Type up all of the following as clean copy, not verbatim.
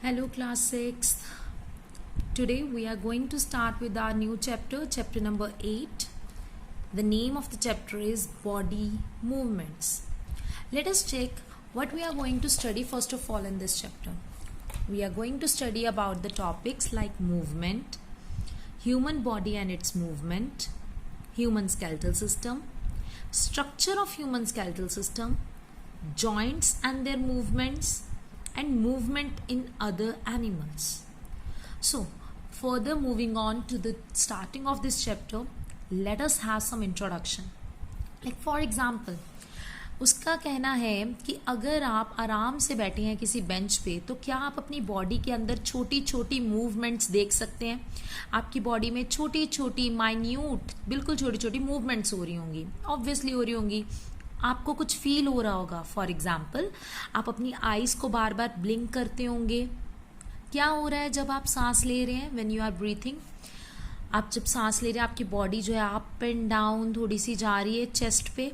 Hello class 6. Today we are going to start with our new chapter, chapter number 8. The name of the chapter is Body Movements. Let us check what we are going to study first of all in this chapter. We are going to study about the topics like movement, human body and its movement, human skeletal system, structure of human skeletal system, joints and their movements, and movement in other animals. So, further moving on to the starting of this chapter, let us have some introduction. Like for example, उसका कहना है कि अगर आप आराम से बैठे हैं किसी बेंच पे तो क्या आप अपनी बॉडी के अंदर छोटी छोटी मूवमेंट्स देख सकते हैं? आपकी बॉडी में छोटी छोटी माइन्यूट बिल्कुल छोटी छोटी मूवमेंट्स हो रही होंगी, ऑब्वियसली हो रही होंगी. आपको कुछ फील हो रहा होगा. फॉर एग्जाम्पल, आप अपनी आईज को बार बार ब्लिंक करते होंगे. क्या हो रहा है जब आप सांस ले रहे हैं? व्हेन यू आर ब्रीथिंग, आप जब सांस ले रहे हैं आपकी बॉडी जो है अप एंड डाउन थोड़ी सी जा रही है चेस्ट पे.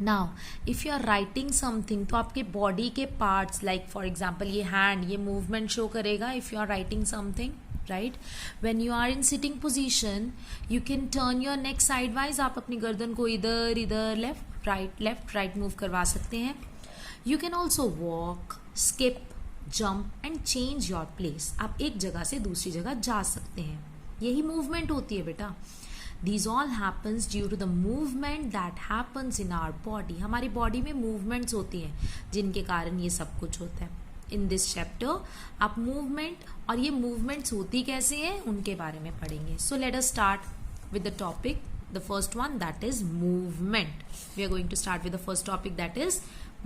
Now if you are writing something तो आपके बॉडी के पार्ट्स लाइक फॉर एग्जाम्पल ये हैंड, ये मूवमेंट शो करेगा if you are writing something, right. When you are in sitting position you can turn your neck sideways. आप अपनी गर्दन को इधर इधर लेफ्ट राइट मूव करवा सकते हैं. You can also walk, skip, jump and change your place. आप एक जगह से दूसरी जगह जा सकते हैं. यही मूवमेंट होती है बेटा. These all happens due to the movement that happens in our body. हमारी बॉडी में मूवमेंट्स होती हैं जिनके कारण ये सब कुछ होता है. इन दिस चैप्टर आप मूवमेंट और ये मूवमेंट्स होती कैसे हैं उनके बारे में पढ़ेंगे. सो let us start with the topic. The first one, that is movement. We are going to start with the first topic, that is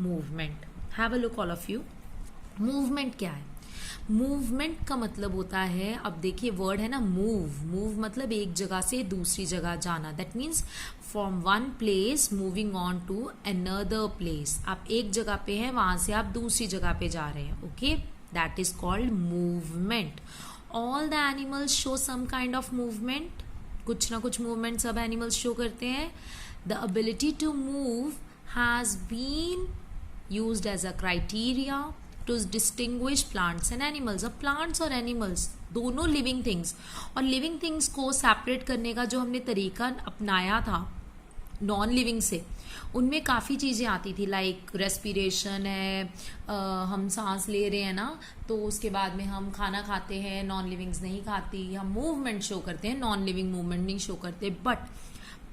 movement. Have a look all of you. Movement क्या है? Movement का मतलब होता है, अब देखिए word है ना मूव मतलब एक जगह से दूसरी जगह जाना. That means from one place moving on to another place. आप एक जगह पे हैं, वहां से आप दूसरी जगह पे जा रहे हैं. Okay, that is called movement. All the animals show some kind of movement. कुछ ना कुछ मूवमेंट सब एनिमल्स शो करते हैं. The ability to move has been used as a criteria to distinguish plants and animals. अब plants और animals दोनों living things, और लिविंग थिंग्स को सेपरेट करने का जो हमने तरीका अपनाया था नॉन लिविंग से, उनमें काफ़ी चीज़ें आती थी. लाइक रेस्पिरेशन है, हम सांस ले रहे हैं ना, तो उसके बाद में हम खाना खाते हैं, नॉन लिविंग्स नहीं खाती. हम मूवमेंट शो करते हैं, नॉन लिविंग मूवमेंट नहीं शो करते. बट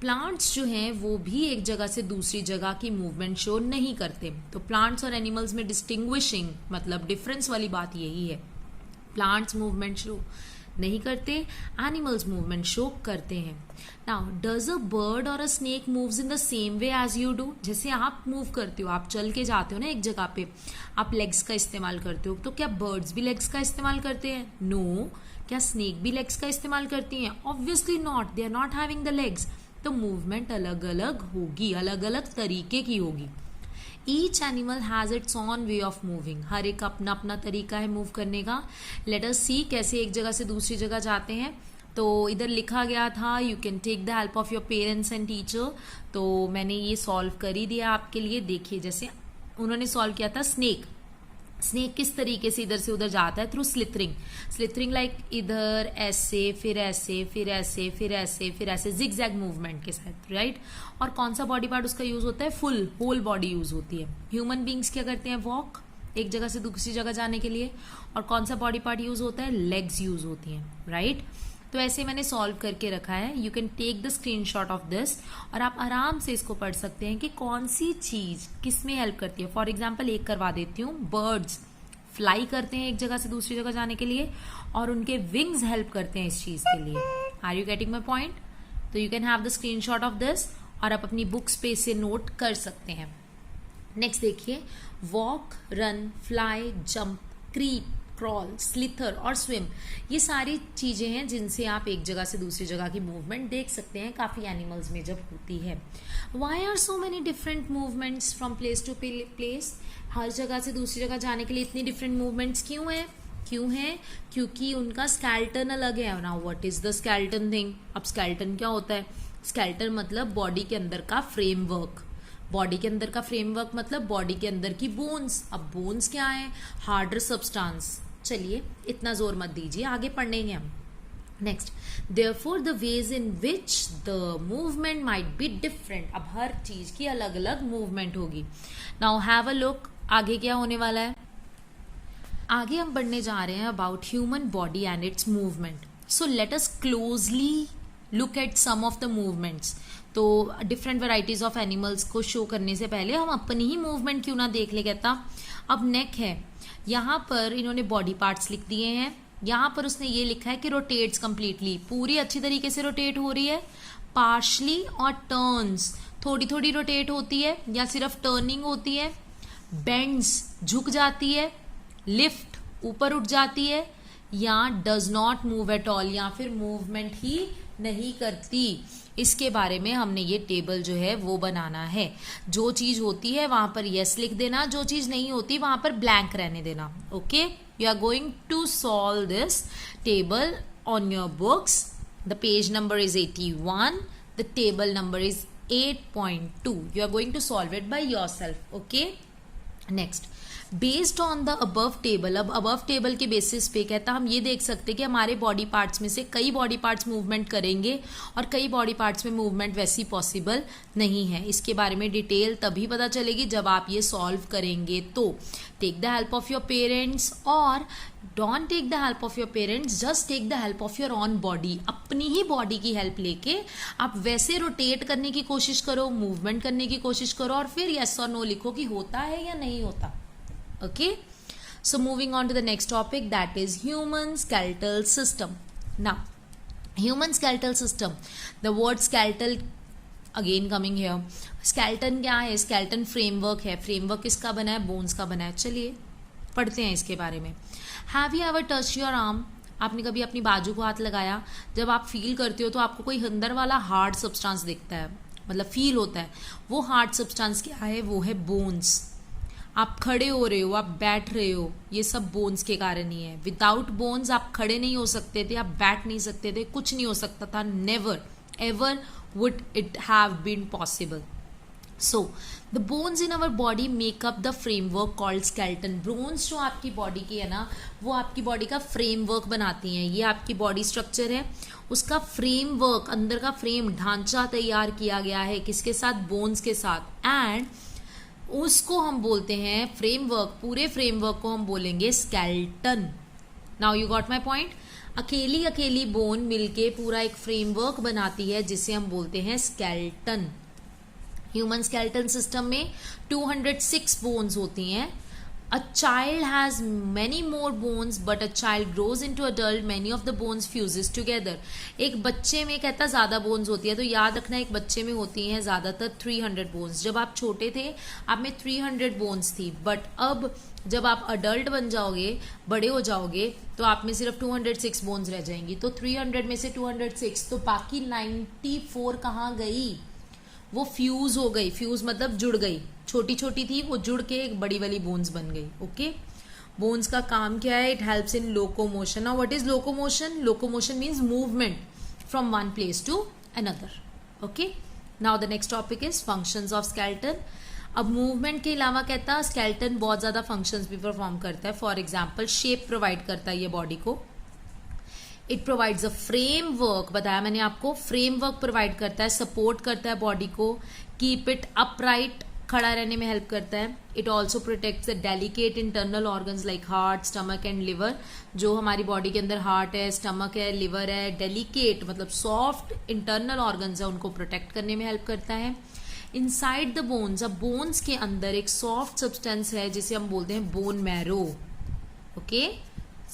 प्लांट्स जो हैं वो भी एक जगह से दूसरी जगह की मूवमेंट शो नहीं करते. तो प्लांट्स और एनिमल्स में डिस्टिंग्विशिंग मतलब डिफरेंस वाली बात यही है. प्लांट्स मूवमेंट शो नहीं करते, एनिमल्स मूवमेंट शो करते हैं. नाउ डज अ बर्ड और a snake moves in the same way as you do? जैसे आप मूव करते हो, आप चल के जाते हो ना एक जगह पे, आप लेग्स का इस्तेमाल करते हो. तो क्या बर्ड्स भी लेग्स का इस्तेमाल करते हैं? नो. क्या स्नेक भी लेग्स का इस्तेमाल करती हैं? Obviously not. They are not having the legs. तो मूवमेंट अलग अलग होगी, अलग अलग तरीके की होगी. Each animal has its own way of moving. हर एक अपना अपना तरीका है मूव करने का. लेट अस सी कैसे एक जगह से दूसरी जगह जाते हैं. तो इधर लिखा गया था you can take the help of your parents and teacher. तो मैंने ये सॉल्व कर ही दिया आपके लिए. देखिए जैसे उन्होंने सॉल्व किया था स्नेक किस तरीके से इधर से उधर जाता है? थ्रू स्लिथरिंग लाइक इधर ऐसे फिर ऐसे फिर ऐसे फिर ऐसे फिर ऐसे जिगजैग मूवमेंट के साथ, राइट. और कौन सा बॉडी पार्ट उसका यूज होता है? फुल होल बॉडी यूज होती है. ह्यूमन बींग्स क्या करते हैं? वॉक, एक जगह से दूसरी जगह जाने के लिए. और कौन सा बॉडी पार्ट यूज होता है? लेग्स यूज होती हैं, राइट. तो ऐसे मैंने सॉल्व करके रखा है. You can take the screenshot of this और आप आराम से इसको पढ़ सकते हैं कि कौन सी चीज किस में हेल्प करती है. फॉर एग्जाम्पल एक करवा देती हूँ. बर्ड्स फ्लाई करते हैं एक जगह से दूसरी जगह जाने के लिए और उनके विंग्स हेल्प करते हैं इस चीज के लिए. Are you getting my point? तो you can have the screenshot of this और आप अपनी बुक्स पे इसे नोट कर सकते हैं. नेक्स्ट देखिए, walk, run, fly, jump, creep, crawl, slither और स्विम. ये सारी चीजें हैं जिनसे आप एक जगह से दूसरी जगह की मूवमेंट देख सकते हैं काफी एनिमल्स में जब होती है. Why are so many different movements from place to place? हर जगह से दूसरी जगह जाने के लिए इतनी डिफरेंट मूवमेंट्स क्यों हैं? क्योंकि उनका स्केलेटन अलग है. Now what is the skeleton thing? अब स्केलेटन क्या होता है? स्केलेटन मतलब बॉडी के अंदर का फ्रेमवर्क. बॉडी के अंदर का फ्रेमवर्क मतलब बॉडी के अंदर की बोन्स. अब बोन्स क्या है? हार्डर सब्सटेंस, चलिए इतना जोर मत दीजिए, आगे पढ़ेंगे हम। Next, therefore the ways in which the movement might be different, अब हर चीज की अलग अलग मूवमेंट होगी। now have a look, आगे क्या होने वाला है। आगे हम पढ़ने जा रहे हैं about human body and its movement. So let us closely look at some of the movements. तो डिफरेंट वेराइटीज ऑफ एनिमल्स को शो करने से पहले हम अपनी ही मूवमेंट क्यों ना देख ले। कहता अब नेक है, यहाँ पर इन्होंने बॉडी पार्ट्स लिख दिए हैं, यहाँ पर उसने ये लिखा है कि रोटेट्स कंप्लीटली, पूरी अच्छी तरीके से रोटेट हो रही है, पार्शली और टर्न्स, थोड़ी थोड़ी रोटेट होती है या सिर्फ टर्निंग होती है, बेंड्स झुक जाती है, लिफ्ट ऊपर उठ जाती है, या does not move at all, या फिर मूवमेंट ही नहीं करती। इसके बारे में हमने ये टेबल जो है वो बनाना है। जो चीज होती है वहां पर यस लिख देना, जो चीज नहीं होती वहां पर ब्लैंक रहने देना। Okay, you are going to solve this table on your books. The page number is 81, the table number is 8.2. You are going to solve it by yourself. Okay, next, based on the above table, अब above table के basis पे कहता हम ये देख सकते हैं कि हमारे बॉडी पार्ट्स में से कई बॉडी पार्ट्स मूवमेंट करेंगे और कई बॉडी पार्ट्स में मूवमेंट वैसी पॉसिबल नहीं है। इसके बारे में डिटेल तभी पता चलेगी जब आप ये सॉल्व करेंगे। तो take the help of your parents, और don't take the help of your parents, just take the help of your own body. अपनी ही बॉडी की हेल्प लेके आप वैसे रोटेट करने की कोशिश करो, मूवमेंट करने की कोशिश करो, और फिर यस और नो लिखो कि होता है या नहीं होता। Okay, so moving on to the next topic, that is human skeletal system. Now, human skeletal system, the word skeletal again coming here. skeleton क्या है? skeleton framework है। framework किसका बना है? bones का बना है। चलिए पढ़ते हैं इसके बारे में। Have you ever touched your arm? आपने कभी अपनी बाजू को हाथ लगाया? जब आप फील करते हो तो आपको कोई अंदर वाला हार्ड सब्सटेंस दिखता है, मतलब फील होता है। वो हार्ड सब्सटेंस क्या है? वो है बोन्स। आप खड़े हो रहे हो, आप बैठ रहे हो, ये सब बोन्स के कारण ही है। विदाउट बोन्स आप खड़े नहीं हो सकते थे, आप बैठ नहीं सकते थे, कुछ नहीं हो सकता था। Never ever would it have been possible. So the bones in our body make up the framework called skeleton. Bones जो आपकी बॉडी की है ना, वो आपकी बॉडी का फ्रेमवर्क बनाती हैं। ये आपकी बॉडी स्ट्रक्चर है, उसका फ्रेमवर्क, अंदर का फ्रेम ढांचा तैयार किया गया है किसके साथ? बोन्स के साथ। एंड उसको हम बोलते हैं फ्रेमवर्क, पूरे फ्रेमवर्क को हम बोलेंगे skeleton. Now you got my point. अकेली अकेली बोन मिलके पूरा एक फ्रेमवर्क बनाती है जिसे हम बोलते हैं स्केलेटन। ह्यूमन स्केलेटन सिस्टम में 206 बोन्स होती हैं। A child has many more bones, but a child grows into adult, many of the bones fuses together. एक बच्चे में कहता ज्यादा बोन्स होती है, तो याद रखना एक बच्चे में होती हैं ज्यादातर 300 बोन्स। जब आप छोटे थे आप में 300 बोन्स थी, बट अब जब आप अडल्ट बन जाओगे, बड़े हो जाओगे, तो आप में सिर्फ 206 बोन्स रह जाएंगी। तो 300 में से 206, तो बाकी 94 कहाँ गई? वो फ्यूज हो गई। फ्यूज मतलब जुड़ गई, छोटी छोटी थी वो जुड़ के एक बड़ी वाली बोन्स बन गई। ओके, बोन्स का काम क्या है? It helps in locomotion. Now what is locomotion? Locomotion means movement from one place to another. Okay, now the next topic is functions of skeleton. अब मूवमेंट के अलावा कहता है स्केलेटन बहुत ज्यादा फंक्शंस भी परफॉर्म करता है। फॉर एग्जाम्पल शेप प्रोवाइड करता है ये बॉडी को। इट प्रोवाइड्स अ फ्रेमवर्क, बताया मैंने आपको, फ्रेमवर्क प्रोवाइड करता है, सपोर्ट करता है बॉडी को, कीप इट अपराइट, खड़ा रहने में हेल्प करता है। It also protects the delicate internal organs like heart, stomach and liver. जो हमारी बॉडी के अंदर हार्ट है, स्टमक है, लिवर है, डेलिकेट मतलब सॉफ्ट इंटरनल ऑर्गन्स है, उनको प्रोटेक्ट करने में हेल्प करता है। इनसाइड द बोन्स, अब बोन्स के अंदर एक सॉफ्ट सब्सटेंस है जिसे हम बोलते हैं bone marrow. Okay,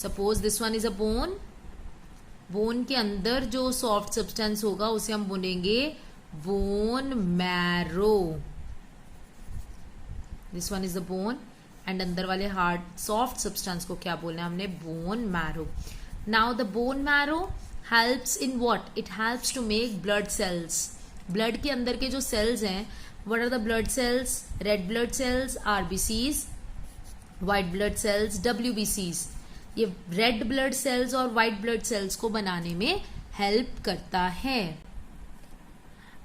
suppose this one is a bone. Bone के अंदर जो सॉफ्ट सब्सटेंस होगा उसे हम बोलेंगे bone marrow. This one is the bone, and अंदर वाले हार्ड सॉफ्ट सब्सटेंस को क्या बोलना है हमने? Bone marrow. Now the bone marrow helps in what? It helps to make blood cells. Blood के अंदर के जो सेल्स हैं, what are the blood cells? Red blood cells RBCs, white blood cells डब्ल्यूबीसीज। ये रेड ब्लड सेल्स और white blood cells को बनाने में हेल्प करता है।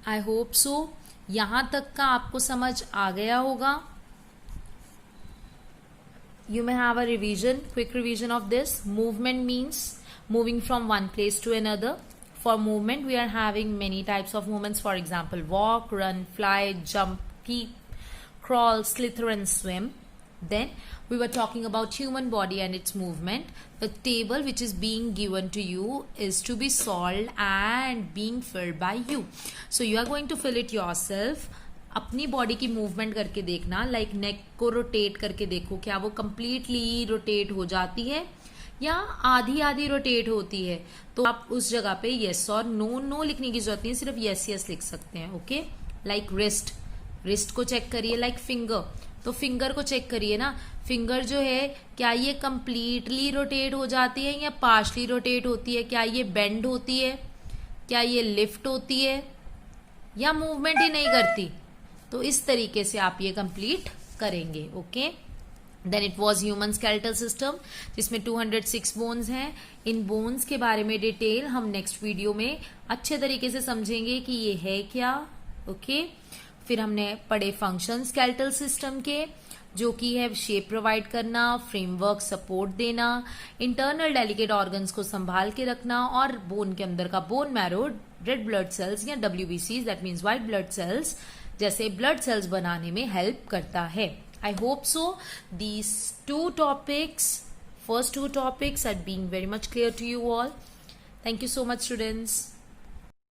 आई होप सो यहां तक का आपको समझ आ गया होगा। you may have a revision, quick revision of this. Movement means moving from one place to another. For movement, we are having many types of movements. For example, walk, run, fly, jump, peep, crawl, slither, and swim. Then we were talking about human body and its movement. The table which is being given to you is to be solved and being filled by you. So you are going to fill it yourself. अपनी body की movement करके देखना, like नेक को rotate करके देखो, क्या वो completely rotate हो जाती है या आधी आधी रोटेट होती है. तो आप उस जगह पे येस और नो, नो लिखने की जरूरत नहीं, सिर्फ येस यस लिख सकते हैं. ओके, लाइक रिस्ट, रिस्ट को चेक करिए. लाइक फिंगर, तो फिंगर को चेक करिए ना. फिंगर जो है क्या ये कंप्लीटली रोटेट हो जाती है या पार्शली रोटेट होती है, क्या ये बेंड होती है, क्या ये लिफ्ट होती है या मूवमेंट ही नहीं करती. तो इस तरीके से आप ये कंप्लीट करेंगे. Okay, then it was human skeletal system जिसमें 206 बोन्स हैं. इन बोन्स के बारे में डिटेल हम नेक्स्ट वीडियो में अच्छे तरीके से समझेंगे कि ये है क्या. ओके, फिर हमने पढ़े फंक्शन स्केलेटल सिस्टम के, जो कि है शेप प्रोवाइड करना, फ्रेमवर्क सपोर्ट देना, इंटरनल डेलिकेट ऑर्गन्स को संभाल के रखना और बोन के अंदर का bone marrow, red blood sales या WBCs that means white blood sales जैसे ब्लड सेल्स बनाने में हेल्प करता है. I hope so these first two topics are being very much clear to you all. Thank you so much, students.